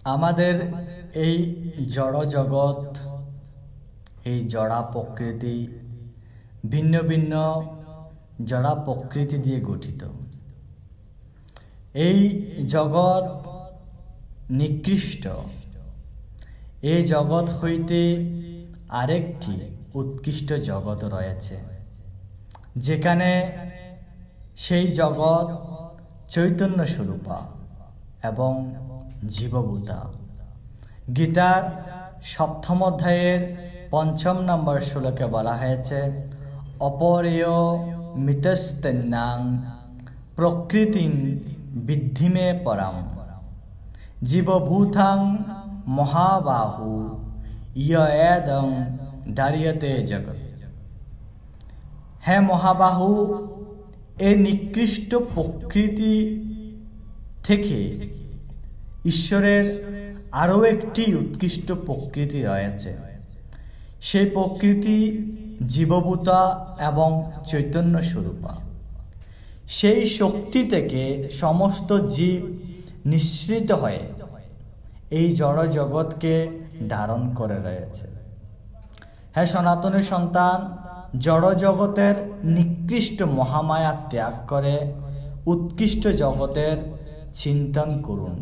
আমাদের এই জড় জগৎ, এই জড়া প্রকৃতি ভিন্ন ভিন্ন জড়া প্রকৃতি দিয়ে গঠিত। এই জগৎ নিকৃষ্ট। এই জগৎ হইতে আরেকটি উৎকৃষ্ট জগৎ রয়েছে, যেখানে সেই জগৎ চৈতন্য স্বরূপা এবং জীবভূতা। গীতার 7ম অধ্যায়ের 5 নম্বর শ্লোকে বলা হয়েছে, অপরেয় মিতস্তন্যাং প্রকৃতিং বিদ্ধি মে পরাম জীবভূতাং মহাবাহু ইয়দং দারিয়তে জগৎ। হে মহাবাহু, এই নিকৃষ্ট প্রকৃতি থেকে ঈশ্বরের আরও একটি উৎকৃষ্ট প্রকৃতি রয়েছে। সেই প্রকৃতি জীবভূতা এবং চৈতন্য স্বরূপা। সেই শক্তি থেকে সমস্ত জীব নিঃসৃত হয়ে এই জড় জগৎকে ধারণ করে রয়েছে। হ্যাঁ সনাতনী সন্তান, জড় জগতের নিকৃষ্ট মহামায়া ত্যাগ করে উৎকৃষ্ট জগতের চিন্তন করুন।